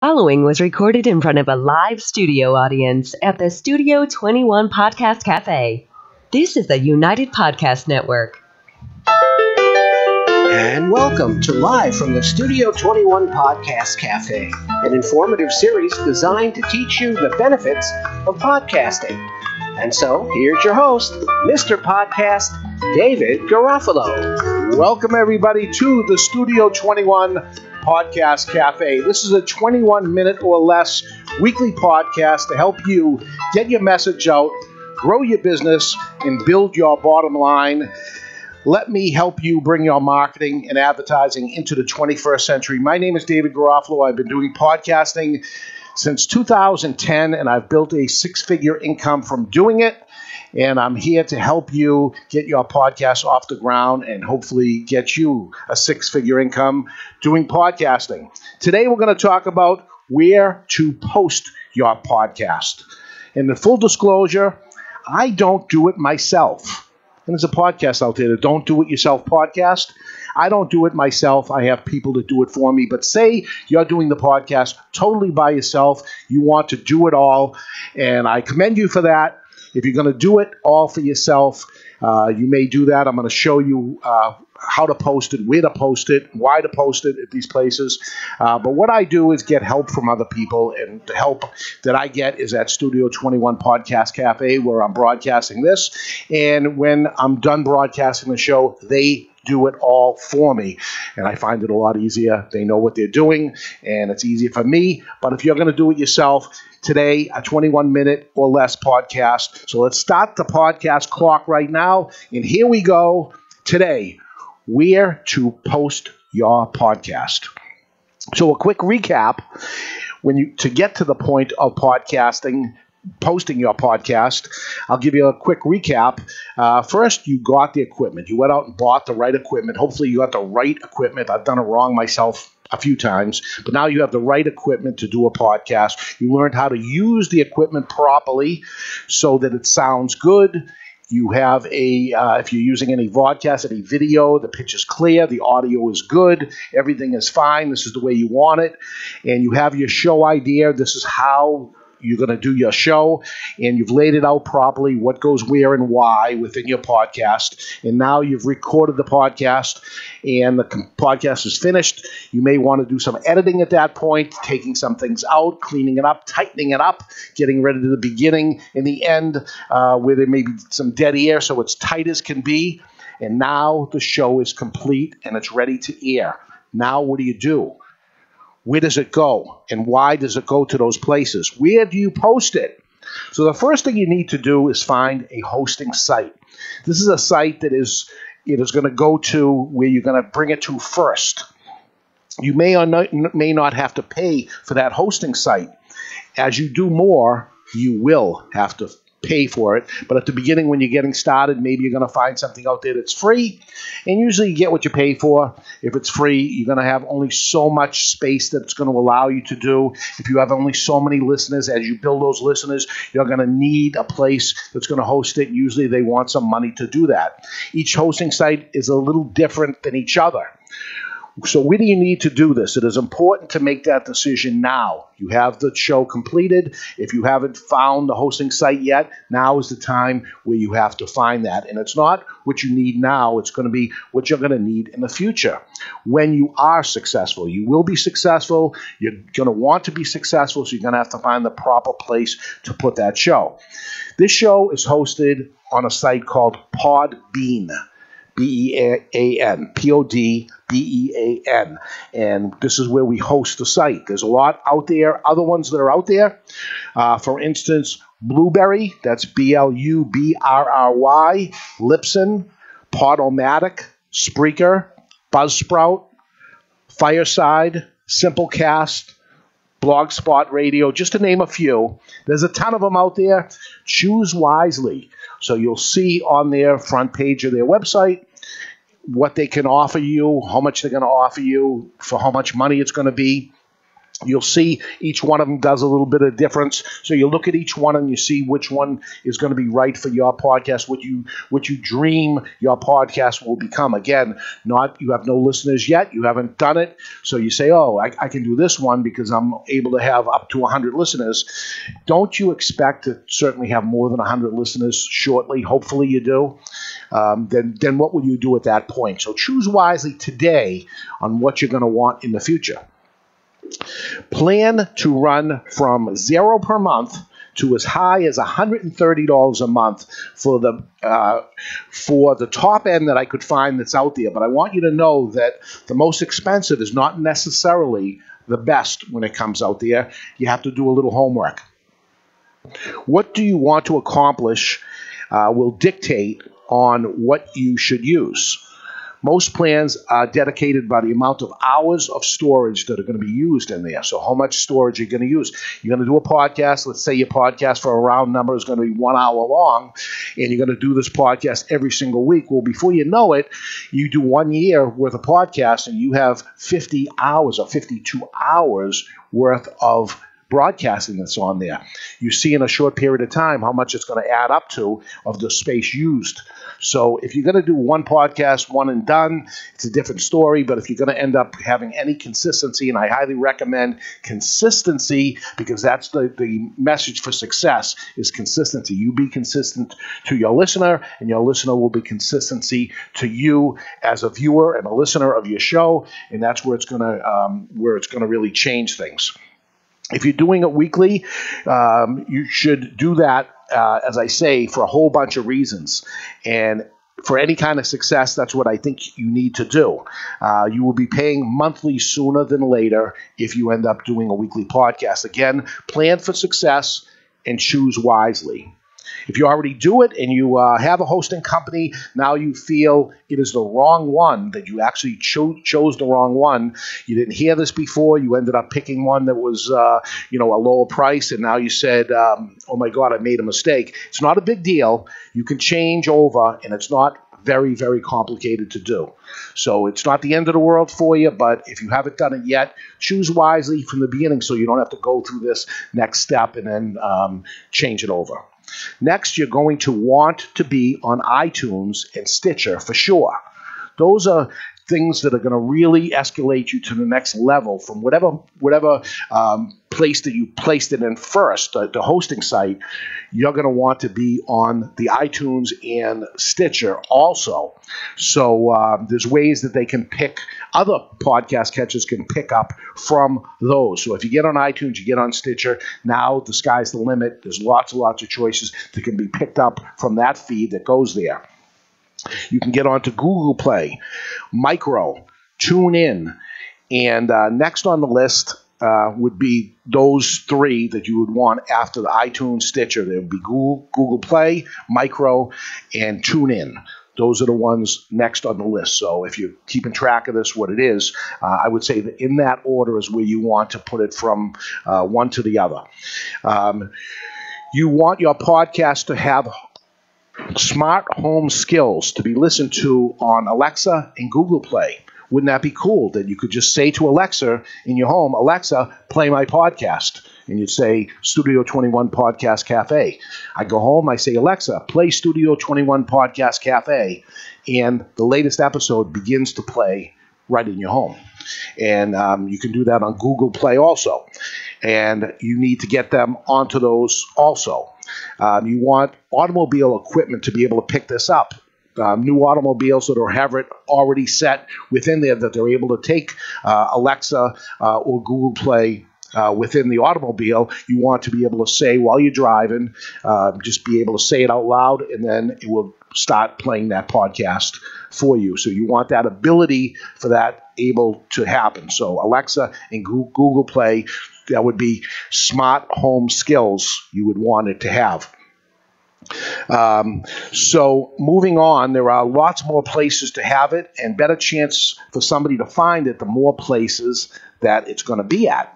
Following was recorded in front of a live studio audience at the Studio 21 Podcast Cafe. This is the United Podcast Network. And welcome to Live from the Studio 21 Podcast Cafe, an informative series designed to teach you the benefits of podcasting. And so, here's your host, Mr. Podcast, David Garoalo. Welcome, everybody, to the Studio 21 Podcast Cafe. This is a 21-minute or less weekly podcast to help you get your message out, grow your business, and build your bottom line. Let me help you bring your marketing and advertising into the 21st century. My name is David Garoalo. I've been doing podcasting since 2010, and I've built a six-figure income from doing it. And I'm here to help you get your podcast off the ground and hopefully get you a six-figure income doing podcasting. Today, we're going to talk about where to post your podcast. And in full disclosure, I don't do it myself. And there's a podcast out there, the Don't Do It Yourself podcast. I don't do it myself. I have people that do it for me. But say you're doing the podcast totally by yourself. You want to do it all. And I commend you for that. If you're going to do it all for yourself, you may do that. I'm going to show you how to post it, where to post it, why to post it at these places. But what I do is get help from other people, and the help that I get is at Studio 21 Podcast Cafe, where I'm broadcasting this. And when I'm done broadcasting the show, they do it all for me. And I find it a lot easier. They know what they're doing, and it's easier for me. But if you're going to do it yourself, today, a 21-minute or less podcast. So let's start the podcast clock right now. And here we go. Today, where to post your podcast. So a quick recap, to get to the point of podcasting, posting your podcast, I'll give you a quick recap. First, you got the equipment. You went out and bought the right equipment. Hopefully you got the right equipment. I've done it wrong myself a few times, but now you have the right equipment to do a podcast. You learned how to use the equipment properly so that it sounds good. You have if you're using any vodcast, any video, the pitch is clear, the audio is good, everything is fine, this is the way you want it, and you have your show idea, this is how you're going to do your show, and you've laid it out properly, what goes where and why within your podcast, and now you've recorded the podcast, and the podcast is finished. You may want to do some editing at that point, taking some things out, cleaning it up, tightening it up, getting rid of the beginning and the end where there may be some dead air so it's tight as can be, and now the show is complete and it's ready to air. Now what do? Where does it go? And why does it go to those places? Where do you post it? So the first thing you need to do is find a hosting site. This is a site that it is going to go to where you're going to bring it to first. You may or may not have to pay for that hosting site. As you do more, you will have to pay for it. But at the beginning, when you're getting started, maybe you're going to find something out there that's free. And usually you get what you pay for. If it's free, you're going to have only so much space that it's going to allow you to do. If you have only so many listeners, as you build those listeners, you're going to need a place that's going to host it. Usually they want some money to do that. Each hosting site is a little different than each other. So where do you need to do this? It is important to make that decision now. You have the show completed. If you haven't found the hosting site yet, now is the time where you have to find that. And it's not what you need now. It's going to be what you're going to need in the future. When you are successful, you will be successful. You're going to want to be successful, so you're going to have to find the proper place to put that show. This show is hosted on a site called Podbean. B-E-A-N, P-O-D-B-E-A-N. And this is where we host the site. There's a lot out there, other ones that are out there. For instance, Blueberry, that's B-L-U-B-R-R-Y, Libsyn, Podomatic, Spreaker, Buzzsprout, Fireside, Simplecast, Blogspot Radio, just to name a few. There's a ton of them out there. Choose wisely. So you'll see on their front page of their website what they can offer you, how much they're going to offer you, for how much money it's going to be. You'll see each one of them does a little bit of difference. So you look at each one and you see which one is going to be right for your podcast, what you dream your podcast will become. Again, you have no listeners yet. You haven't done it. So you say, oh, I can do this one because I'm able to have up to 100 listeners. Don't you expect to certainly have more than 100 listeners shortly? Hopefully you do. Then what will you do at that point? So choose wisely today on what you're going to want in the future. Plan to run from $0 per month to as high as $130 a month for the top end that I could find that's out there. But I want you to know that the most expensive is not necessarily the best when it comes out there. You have to do a little homework. What do you want to accomplish will dictate on what you should use. Most plans are dedicated by the amount of hours of storage that are going to be used in there. So how much storage you're going to use. You're going to do a podcast. Let's say your podcast for a round number is going to be 1 hour long, and you're going to do this podcast every single week. Well, before you know it, you do 1 year worth of podcast, and you have 50 hours or 52 hours worth of broadcasting that's on there. You see in a short period of time how much it's going to add up to of the space used. So if you're going to do one podcast, one and done, it's a different story. But if you're going to end up having any consistency, and I highly recommend consistency because that's the message for success is consistency. You be consistent to your listener, and your listener will be consistency to you as a viewer and a listener of your show, and that's where it's going to really change things. If you're doing it weekly, you should do that, as I say, for a whole bunch of reasons. And for any kind of success, that's what I think you need to do. You will be paying monthly sooner than later if you end up doing a weekly podcast. Again, plan for success and choose wisely. If you already do it and you have a hosting company, now you feel it is the wrong one, that you actually chose the wrong one. You didn't hear this before. You ended up picking one that was, a lower price, and now you said, oh my God, I made a mistake. It's not a big deal. You can change over, and it's not very, very complicated to do. So it's not the end of the world for you, but if you haven't done it yet, choose wisely from the beginning so you don't have to go through this next step and then change it over. Next, you're going to want to be on iTunes and Stitcher for sure. Those are things that are going to really escalate you to the next level from whatever place that you placed it in first, the hosting site. You're going to want to be on the iTunes and Stitcher also. So there's ways that they can pick, other podcast catchers can pick up from those. So if you get on iTunes, you get on Stitcher, now the sky's the limit. There's lots and lots of choices that can be picked up from that feed that goes there. You can get onto Google Play, Micro, TuneIn, and next on the list would be those three that you would want after the iTunes, Stitcher. There would be Google Play, Micro, and TuneIn. Those are the ones next on the list. So if you're keeping track of this, what it is, I would say that in that order is where you want to put it from one to the other. You want your podcast to have smart home skills to be listened to on Alexa and Google Play. Wouldn't that be cool that you could just say to Alexa in your home, Alexa, play my podcast? And you'd say Studio 21 Podcast Cafe. I go home, I say, Alexa, play Studio 21 Podcast Cafe. And the latest episode begins to play right in your home. And you can do that on Google Play also. And you need to get them onto those also. You want automobile equipment to be able to pick this up. New automobiles that have it already set within there that they're able to take Alexa or Google Play within the automobile. You want to be able to say while you're driving, just be able to say it out loud, and then it will start playing that podcast for you. So you want that ability for that able to happen. So Alexa and Google Play, that would be smart home skills you would want it to have. So moving on, there are lots more places to have it, and better chance for somebody to find it the more places that it's going to be at.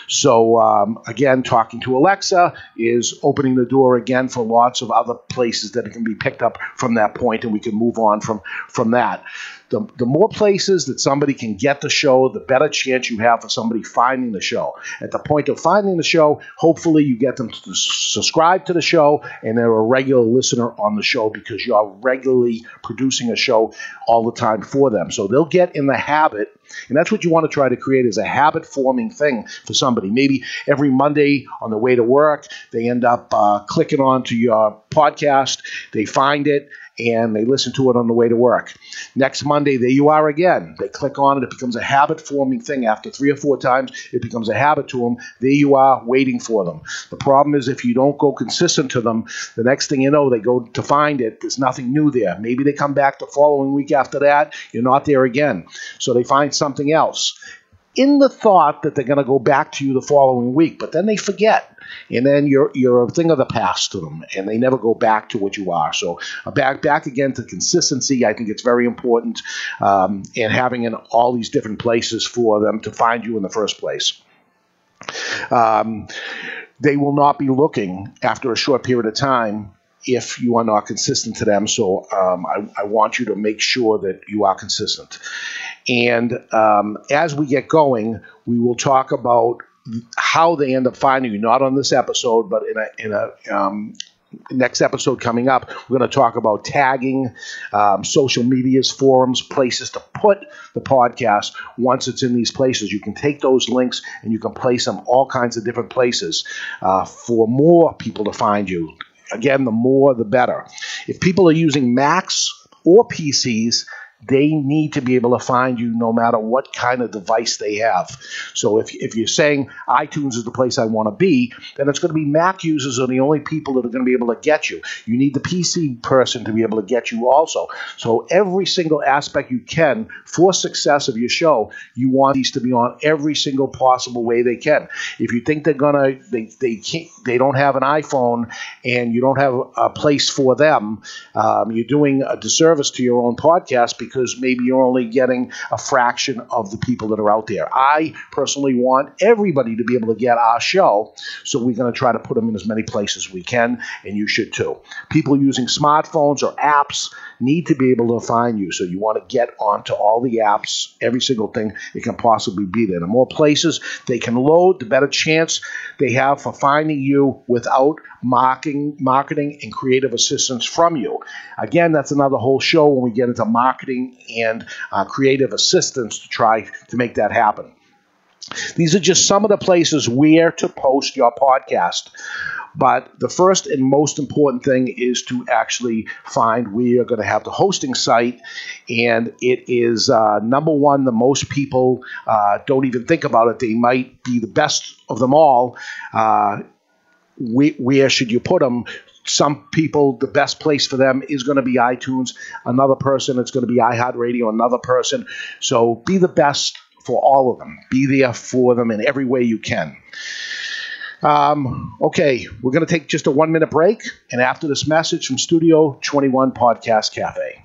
So again, talking to Alexa is opening the door again for lots of other places that it can be picked up from that point, and we can move on from that. The more places that somebody can get the show, the better chance you have for somebody finding the show. At the point of finding the show, hopefully you get them to subscribe to the show, and they're a regular listener on the show because you're regularly producing a show all the time for them. So they'll get in the habit, and that's what you want to try to create, is a habit-forming thing for somebody. Maybe every Monday on the way to work, they end up clicking onto your podcast, they find it, and they listen to it on the way to work. Next Monday, there you are again. They click on it. It becomes a habit-forming thing. After 3 or 4 times, it becomes a habit to them. There you are, waiting for them. The problem is if you don't go consistent to them, the next thing you know, they go to find it. There's nothing new there. Maybe they come back the following week after that. You're not there again. So they find something else in the thought that they're going to go back to you the following week, but then they forget. And then you're a thing of the past to them, and they never go back to what you are. So back again to consistency. I think it's very important, and having in all these different places for them to find you in the first place. They will not be looking after a short period of time if you are not consistent to them. So I want you to make sure that you are consistent. And as we get going, we will talk about how they end up finding you, not on this episode, but in a next episode coming up. We're going to talk about tagging, social medias, forums, places to put the podcast once it's in these places. You can take those links and you can place them all kinds of different places for more people to find you. Again, the more, the better. If people are using Macs or PCs, they need to be able to find you no matter what kind of device they have. So if you're saying iTunes is the place I want to be, then it's going to be Mac users are the only people that are going to be able to get you. You need the PC person to be able to get you also. So every single aspect you can for success of your show, you want these to be on every single possible way they can. If you think they don't have an iPhone and you don't have a place for them, you're doing a disservice to your own podcast, because maybe you're only getting a fraction of the people that are out there. I personally want everybody to be able to get our show, so we're going to try to put them in as many places as we can, and you should too. People using smartphones or apps need to be able to find you, so you want to get onto all the apps, every single thing it can possibly be there. The more places they can load, the better chance they have for finding you without marketing and creative assistance from you. Again, that's another whole show when we get into marketing and creative assistance to try to make that happen. These are just some of the places where to post your podcast. But the first and most important thing is to actually find where you're going to have the hosting site. And it is, number one, the most people don't even think about it. They might be the best of them all. Where should you put them? Some people, the best place for them is going to be iTunes. Another person, it's going to be iHeartRadio. Another person. So be the best for all of them. Be there for them in every way you can. Okay, we're going to take just a 1-minute break. And after this message from Studio 21 Podcast Cafe.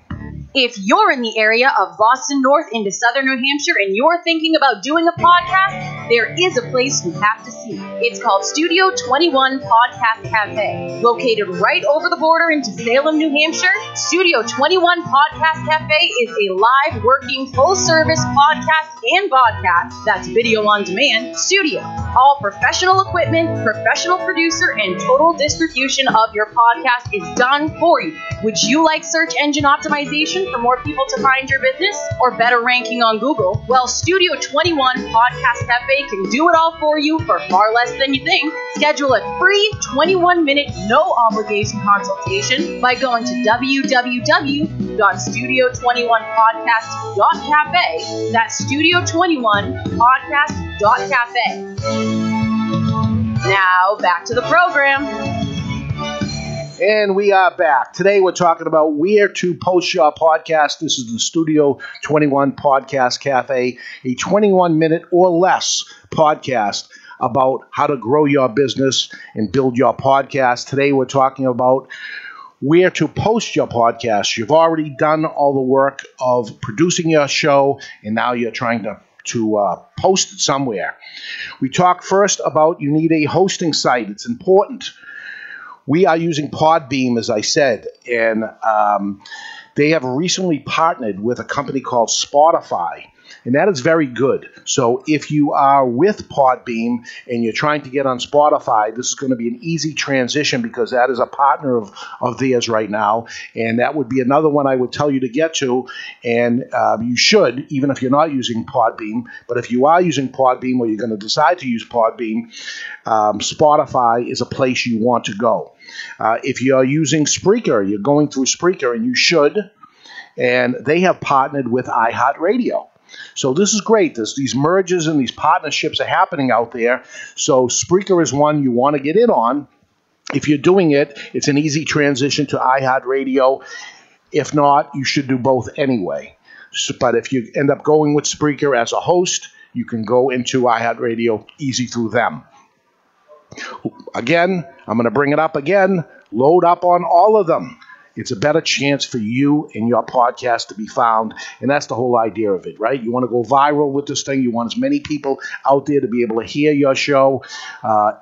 If you're in the area of Boston North into southern New Hampshire and you're thinking about doing a podcast, there is a place you have to see. It's called Studio 21 Podcast Cafe. Located right over the border into Salem, New Hampshire, Studio 21 Podcast Cafe is a live working full-service podcast and vodcast, that's video on demand, studio. All professional equipment, professional producer, and total distribution of your podcast is done for you. Would you like search engine optimization for more people to find your business, or better ranking on Google? Well, Studio 21 Podcast Cafe can do it all for you for far less than you think. Schedule a free 21-minute no-obligation consultation by going to www.studio21podcast.cafe. That's studio21podcast.cafe. Now, back to the program. And we are back. Today we're talking about where to post your podcast. This is the Studio 21 Podcast Cafe, a 21-minute or less podcast about how to grow your business and build your podcast. Today we're talking about where to post your podcast. You've already done all the work of producing your show, and now you're trying to post it somewhere. We talk first about you need a hosting site. It's important. We are using Podbeam, as I said, and They have recently partnered with a company called Spotify, and that is very good. So if you are with Podbeam and you're trying to get on Spotify, this is going to be an easy transition because that is a partner of theirs right now, and that would be another one I would tell you to get to, and you should, even if you're not using Podbeam. But if you are using Podbeam or you're going to decide to use Podbeam, Spotify is a place you want to go. If you're using Spreaker, you're going through Spreaker, and you should, and they have partnered with iHeartRadio. So this is great. These mergers and these partnerships are happening out there. So Spreaker is one you want to get in on. If you're doing it, it's an easy transition to iHeartRadio. If not, you should do both anyway. But if you end up going with Spreaker as a host, you can go into iHeartRadio easy through them. Again, I'm going to bring it up again. Load up on all of them. It's a better chance for you and your podcast to be found, and that's the whole idea of it, right? You want to go viral with this thing. You want as many people out there to be able to hear your show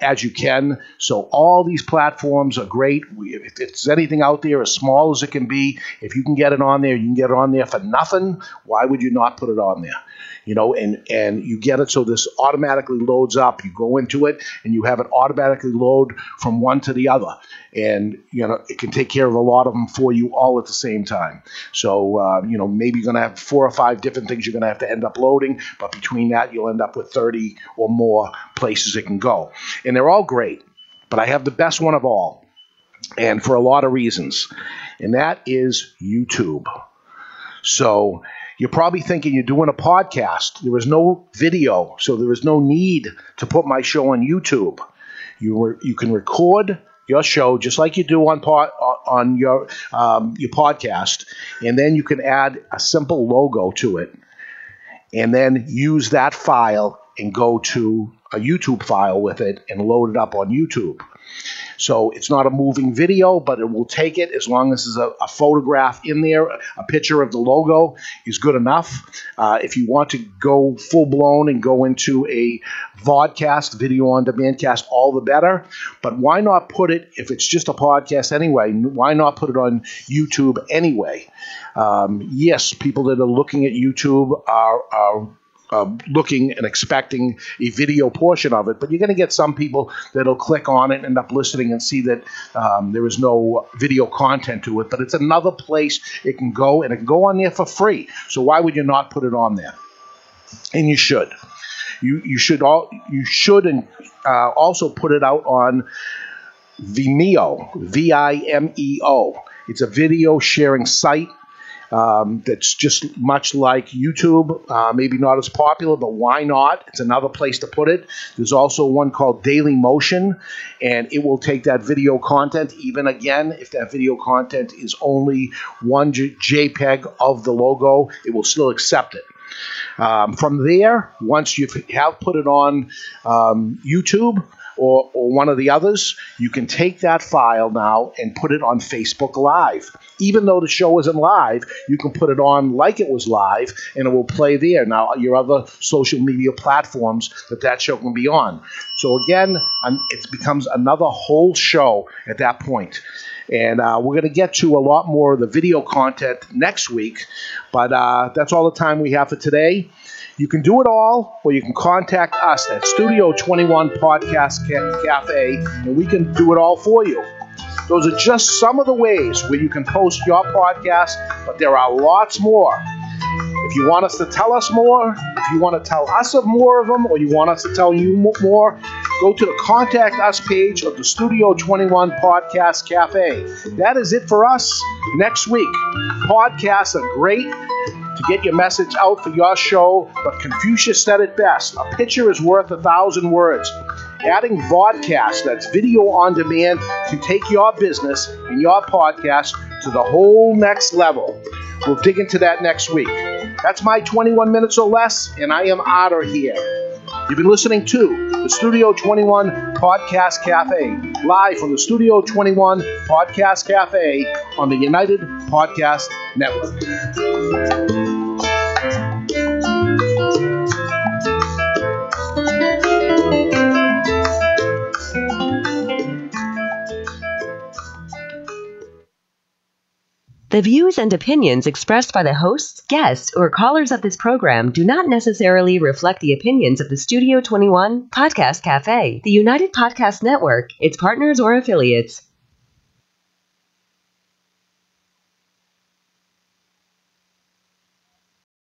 as you can. So all these platforms are great. If it's anything out there as small as it can be, if you can get it on there, you can get it on there for nothing. Why would you not put it on there? You know, and you get it so this automatically loads up. You go into it, and you have it automatically load from one to the other. And, you know, it can take care of a lot of them for you all at the same time. So, you know, maybe you're going to have 4 or 5 different things you're going to have to end up loading. But between that, you'll end up with 30 or more places it can go. And they're all great. But I have the best one of all, and for a lot of reasons. And that is YouTube. So you're probably thinking you're doing a podcast. There is no video, so there is no need to put my show on YouTube. You can record your show just like you do on your podcast, and then you can add a simple logo to it, and then use that file and go to a YouTube file with it and load it up on YouTube. So it's not a moving video, but it will take it as long as there's a photograph in there. A picture of the logo is good enough. If you want to go full-blown and go into a vodcast, video on demand cast, all the better. But why not put it, if it's just a podcast anyway, why not put it on YouTube anyway? Yes, people that are looking at YouTube are looking and expecting a video portion of it, but you're going to get some people that'll click on it and end up listening and see that there is no video content to it, but it's another place it can go, and it can go on there for free. So why would you not put it on there? And you should. You should also put it out on Vimeo, Vimeo. It's a video sharing site. That's just much like YouTube, maybe not as popular, but why not? It's another place to put it. There's also one called Daily Motion, and it will take that video content, even again, if that video content is only one JPEG of the logo, it will still accept it. From there, once you have put it on YouTube, or one of the others, you can take that file now and put it on Facebook Live. Even though the show isn't live, you can put it on like it was live, and it will play there. Now, your other social media platforms that show can be on. So again, it becomes another whole show at that point. And we're going to get to a lot more of the video content next week, but that's all the time we have for today. You can do it all, or you can contact us at Studio 21 Podcast Cafe, and we can do it all for you. Those are just some of the ways where you can post your podcast, but there are lots more. If you want us to tell us more, if you want to tell us of more of them, or you want us to tell you more, go to the Contact Us page of the Studio 21 Podcast Cafe. That is it for us next week. Podcasts are great to get your message out for your show, but Confucius said it best: a picture is worth 1,000 words. Adding vodcast, that's video on demand, to take your business and your podcast to the whole next level. We'll dig into that next week. That's my 21 minutes or less, and I am out of here. You've been listening to the Studio 21 Podcast Cafe, live from the Studio 21 Podcast Cafe on the United Podcast Network. The views and opinions expressed by the hosts, guests, or callers of this program do not necessarily reflect the opinions of the Studio 21 Podcast Cafe, the United Podcast Network, its partners, or affiliates.